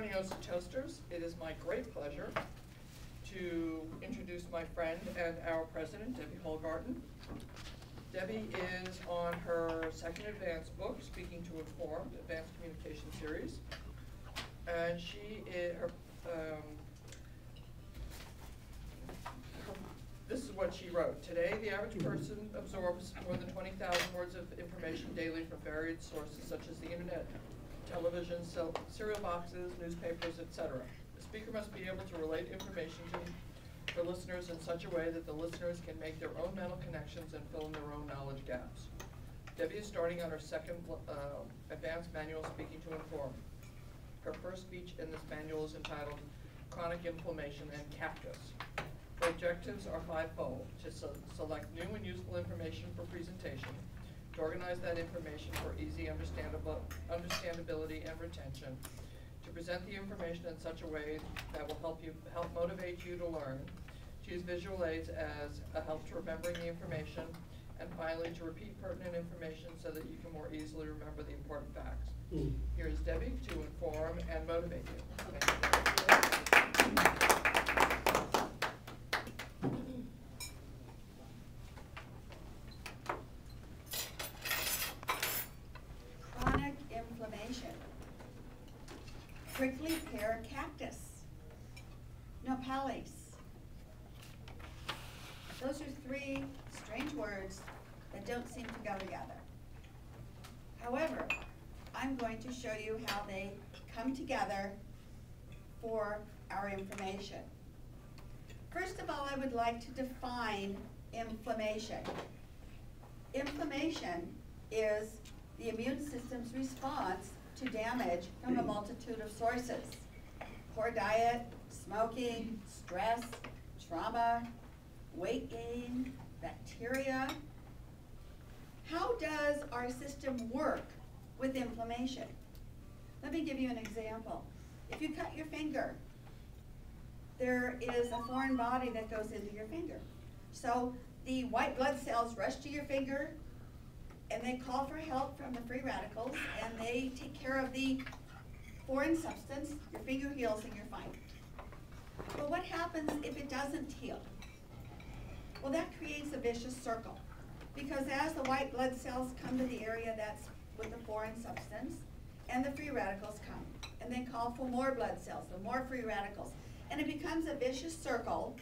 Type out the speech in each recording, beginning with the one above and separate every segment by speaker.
Speaker 1: morning, Osa Toasters. It is my great pleasure to introduce my friend and our president, Debbie Holgarten. Debbie is on her second advanced book, Speaking to Inform, Advanced Communication Series. And she is, this is what she wrote. Today, the average person absorbs more than 20,000 words of information daily from varied sources such as the internet, television, cereal boxes, newspapers, etc. The speaker must be able to relate information to the listeners in such a way that the listeners can make their own mental connections and fill in their own knowledge gaps. Debbie is starting on her second advanced manual, Speaking to Inform. Her first speech in this manual is entitled Chronic Inflammation and Cactus. Her objectives are fivefold: to select new and useful information for presentation, to organize that information for easy understandability and retention, to present the information in such a way that will help motivate you to learn, to use visual aids as a help to remembering the information, and finally to repeat pertinent information so that you can more easily remember the important facts. Here is Debbie to inform and motivate you. Thank you.
Speaker 2: Prickly pear cactus, nopales. Those are three strange words that don't seem to go together. However, I'm going to show you how they come together for our information. First of all, I would like to define inflammation. Inflammation is the immune system's response to damage from a multitude of sources: poor diet, smoking, stress, trauma, weight gain, bacteria. How does our system work with inflammation? Let me give you an example. If you cut your finger, there is a foreign body that goes into your finger. So the white blood cells rush to your finger, and they call for help from the free radicals, and they take care of the foreign substance. Your finger heals and you're fine. But what happens if it doesn't heal? Well, that creates a vicious circle, because as the white blood cells come to the area that's with the foreign substance, and the free radicals come, and they call for more blood cells, and more free radicals, and it becomes a vicious circle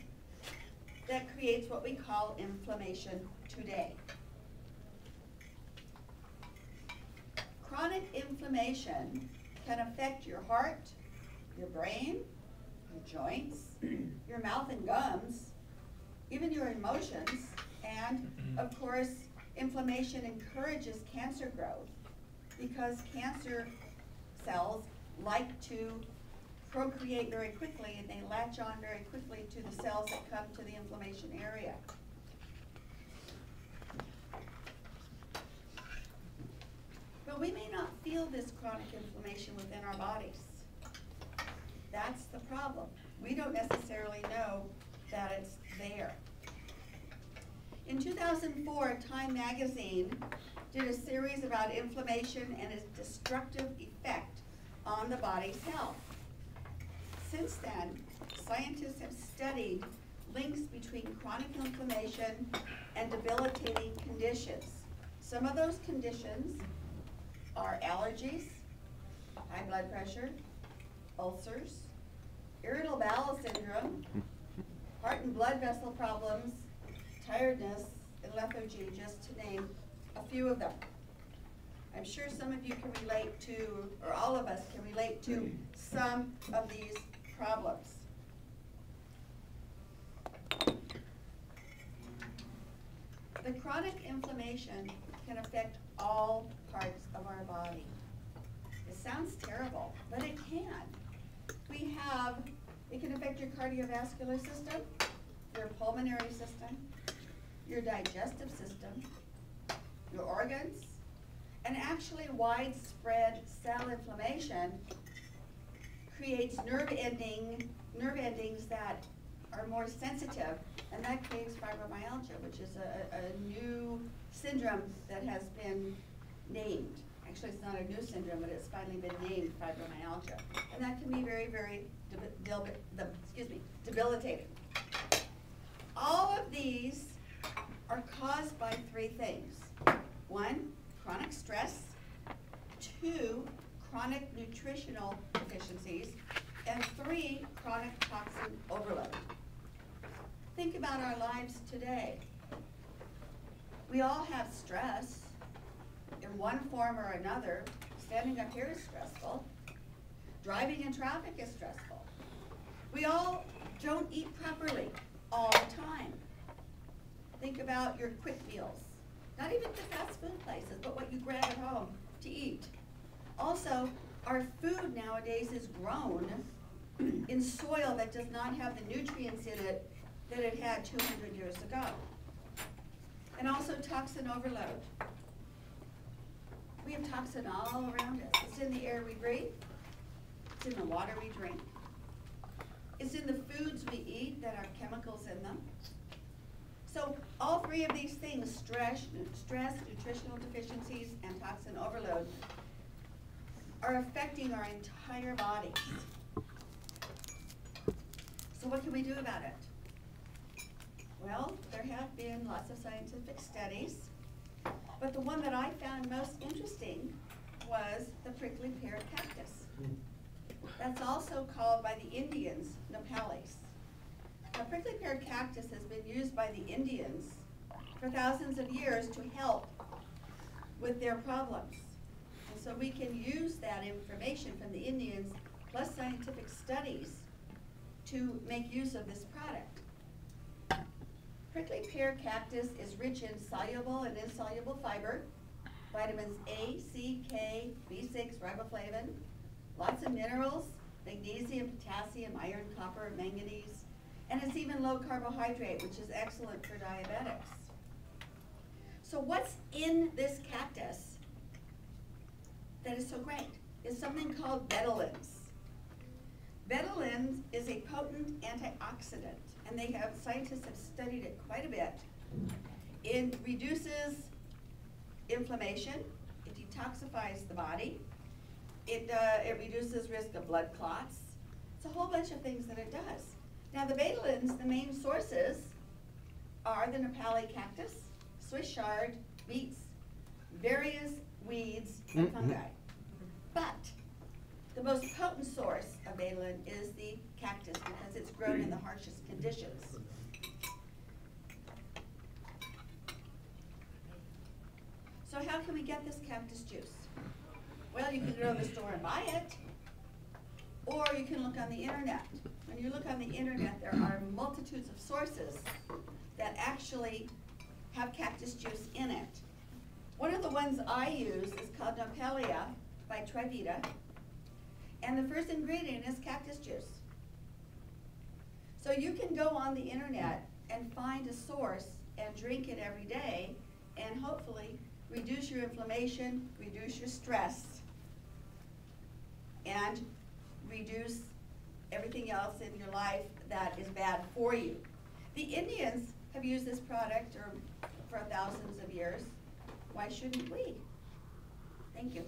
Speaker 2: that creates what we call inflammation today. Chronic inflammation can affect your heart, your brain, your joints, your mouth and gums, even your emotions, and of course, inflammation encourages cancer growth, because cancer cells like to procreate very quickly, and they latch on very quickly to the cells that come to the inflammation area. But we may not feel this chronic inflammation within our bodies. That's the problem. We don't necessarily know that it's there. In 2004, Time magazine did a series about inflammation and its destructive effect on the body's health. Since then, scientists have studied links between chronic inflammation and debilitating conditions. Some of those conditions are allergies, high blood pressure, ulcers, irritable bowel syndrome, heart and blood vessel problems, tiredness, and lethargy, just to name a few of them. I'm sure some of you can relate to, or all of us can relate to, some of these problems. The chronic inflammation can affect all parts of our body. It sounds terrible, but it can. It can affect your cardiovascular system, your pulmonary system, your digestive system, your organs, and actually widespread cell inflammation creates nerve endings that are more sensitive, and that creates fibromyalgia, which is a new syndrome that has been named Actually, it's not a new syndrome, but it's finally been named fibromyalgia. And that can be very, very debilitating. All of these are caused by three things. 1, chronic stress. 2, chronic nutritional deficiencies. And 3, chronic toxin overload. Think about our lives today. We all have stress in one form or another. Standing up here is stressful. Driving in traffic is stressful. We all don't eat properly all the time. Think about your quick meals. Not even the fast food places, but what you grab at home to eat. Also, our food nowadays is grown in soil that does not have the nutrients in it that it had 200 years ago. And also toxin overload. We have toxin all around us. It's in the air we breathe. It's in the water we drink. It's in the foods we eat that have chemicals in them. So all three of these things, stress, nutritional deficiencies, and toxin overload, are affecting our entire bodies. So what can we do about it? Well, there have been lots of scientific studies, but the one that I found most interesting was the prickly pear cactus. That's also called by the Indians nopales. The prickly pear cactus has been used by the Indians for thousands of years to help with their problems. And so we can use that information from the Indians plus scientific studies to make use of this product. Prickly pear cactus is rich in soluble and insoluble fiber, vitamins A, C, K, B6, riboflavin, lots of minerals, magnesium, potassium, iron, copper, manganese, and it's even low carbohydrate, which is excellent for diabetics. So what's in this cactus that is so great? It's something called betalains. Betalains is a potent antioxidant, and scientists have studied it quite a bit. It reduces inflammation, it detoxifies the body, it reduces risk of blood clots. It's a whole bunch of things that it does. Now the betalains, the main sources are the Nepali cactus, Swiss chard, beets, various weeds, and fungi. But the most potent source of betalain is the cactus because it's grown in the harshest conditions. So how can we get this cactus juice? Well, you can go to the store and buy it, or you can look on the internet. When you look on the internet, there are multitudes of sources that actually have cactus juice in it. One of the ones I use is called Nopelia by Trivita, and the first ingredient is cactus juice. So you can go on the internet and find a source and drink it every day, and hopefully reduce your inflammation, reduce your stress, and reduce everything else in your life that is bad for you. The Indians have used this product for thousands of years. Why shouldn't we? Thank you.